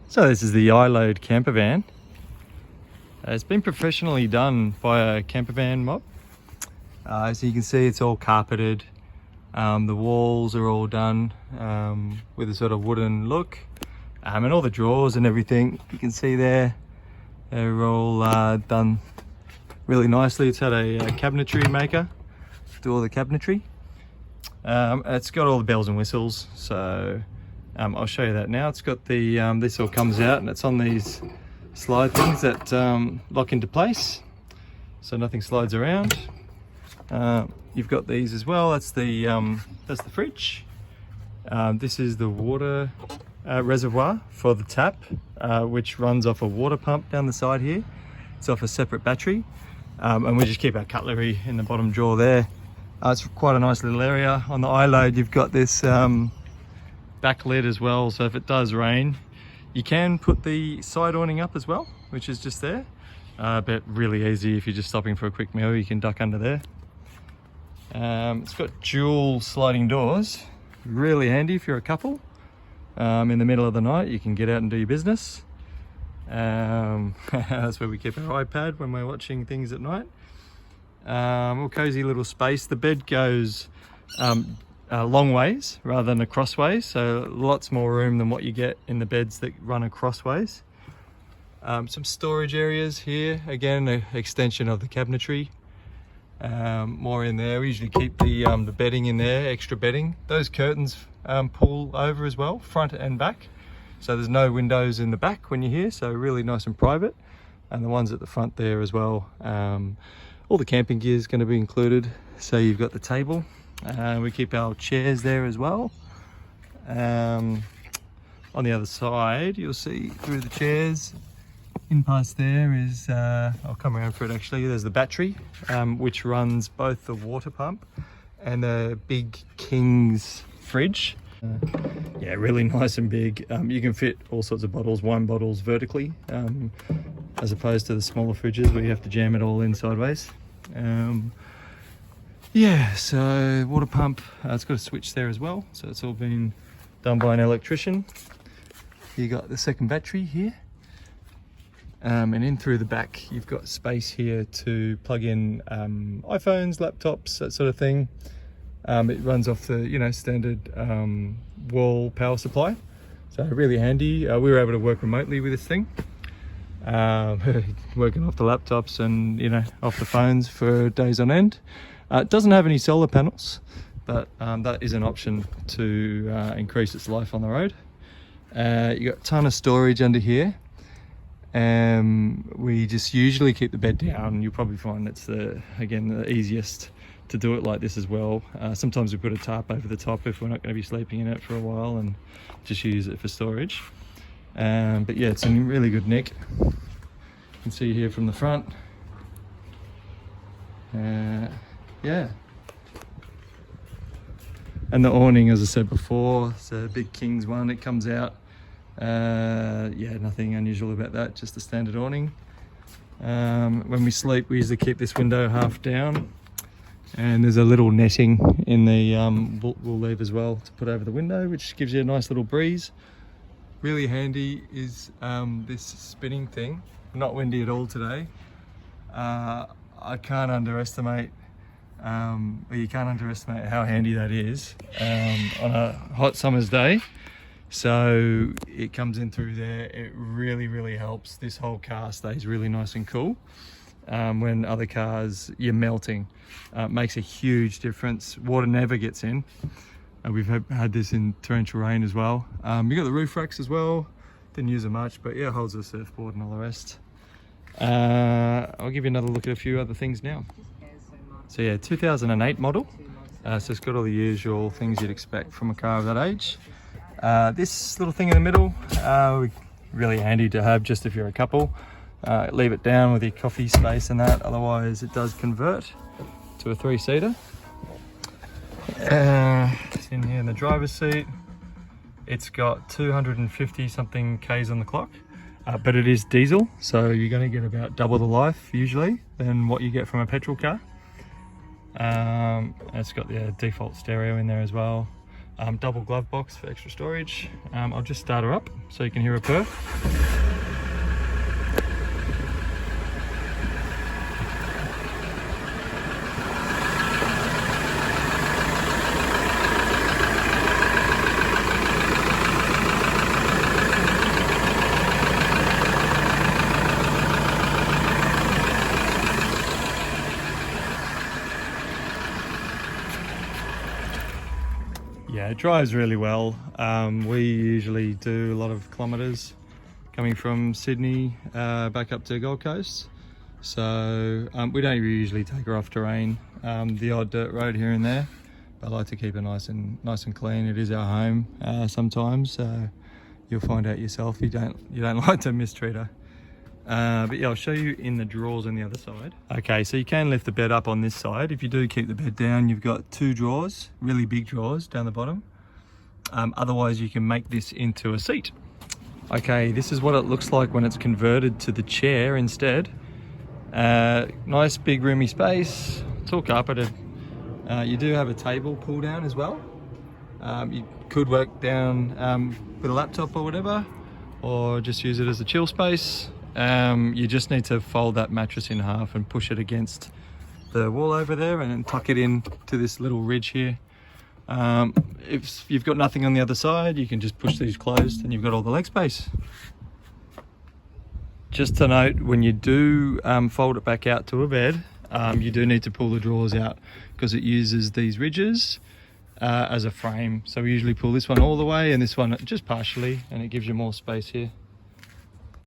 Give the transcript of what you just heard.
So this is the iLoad campervan. It's been professionally done by a campervan mob. So you can see it's all carpeted. The walls are all done with a sort of wooden look. And all the drawers and everything you can see there, they're all done really nicely. It's had a cabinetry maker do all the cabinetry. It's got all the bells and whistles, so I'll show you that now. It's got the this all comes out and it's on these slide things that lock into place, so nothing slides around. You've got these as well. That's the fridge. This is the water reservoir for the tap, which runs off a water pump down the side here. It's off a separate battery, and we just keep our cutlery in the bottom drawer there. It's quite a nice little area. On the iLoad you've got this back lid as well, so if it does rain you can put the side awning up as well, which is just there, but really easy if you're just stopping for a quick meal. You can duck under there. It's got dual sliding doors, really handy if you're a couple. In the middle of the night you can get out and do your business. That's where we keep our iPad when we're watching things at night. All cozy little space. The bed goes long ways rather than across ways, so lots more room than what you get in the beds that run across ways. Some storage areas here, again an extension of the cabinetry. More in there. We usually keep the bedding in there, extra bedding. Those curtains pull over as well, front and back, so there's no windows in the back when you're here, so really nice and private. And the ones at the front there as well. All the camping gear is going to be included. So you've got the table. We keep our chairs there as well. On the other side, you'll see through the chairs, in past there is, I'll come around for it actually, there's the battery, which runs both the water pump and the big King's fridge. Yeah, really nice and big. You can fit all sorts of bottles, wine bottles vertically, as opposed to the smaller fridges where you have to jam it all in sideways. Yeah, so water pump, it's got a switch there as well, so it's all been done by an electrician. You got the second battery here, and in through the back you've got space here to plug in iPhones, laptops, that sort of thing. It runs off the standard wall power supply, so really handy. We were able to work remotely with this thing, working off the laptops and off the phones for days on end. It doesn't have any solar panels, but that is an option to increase its life on the road. You got a ton of storage under here. We just usually keep the bed down. You'll probably find it's the easiest to do it like this as well. Sometimes we put a tarp over the top if we're not going to be sleeping in it for a while, and just use it for storage. But yeah, it's in really good nick. You can see here from the front. Yeah, and the awning, as I said before, it's a big King's one. It comes out, yeah, nothing unusual about that, just a standard awning. When we sleep we usually keep this window half down, and there's a little netting in the we'll leave as well to put over the window, which gives you a nice little breeze. Really handy is this spinning thing. Not windy at all today. I can't underestimate, you can't underestimate how handy that is on a hot summer's day. So it comes in through there. It really helps. This whole car stays really nice and cool. When other cars you're melting, makes a huge difference. Water never gets in. We've had this in torrential rain as well. You got the roof racks as well. Didn't use them much, but yeah, holds the surfboard and all the rest. I'll give you another look at a few other things now. So yeah, 2008 model. So it's got all the usual things you'd expect from a car of that age. This little thing in the middle, really handy to have just if you're a couple. Leave it down with your coffee space and that, otherwise it does convert to a 3-seater. It's in here in the driver's seat. It's got 250 something Ks on the clock, but it is diesel, so you're going to get about double the life usually than what you get from a petrol car. It's got the default stereo in there as well. double glove box for extra storage. I'll just start her up so you can hear her purr. Yeah, it drives really well. We usually do a lot of kilometres coming from Sydney back up to Gold Coast. So we don't usually take her off terrain, the odd dirt road here and there. But I like to keep it nice and clean. It is our home sometimes, so you'll find out yourself. You don't like to mistreat her. But yeah, I'll show you in the drawers on the other side. Okay, so you can lift the bed up on this side. If you do keep the bed down, you've got 2 drawers, really big drawers down the bottom. Otherwise, you can make this into a seat. Okay, this is what it looks like when it's converted to the chair instead. Nice big roomy space. It's all carpeted. You do have a table pull down as well. You could work down with a laptop or whatever, or just use it as a chill space. You just need to fold that mattress in half and push it against the wall over there and then tuck it in to this little ridge here. If you've got nothing on the other side, you can just push these closed and you've got all the leg space. Just to note, when you do fold it back out to a bed, you do need to pull the drawers out because it uses these ridges as a frame. So we usually pull this one all the way and this one just partially, and it gives you more space here.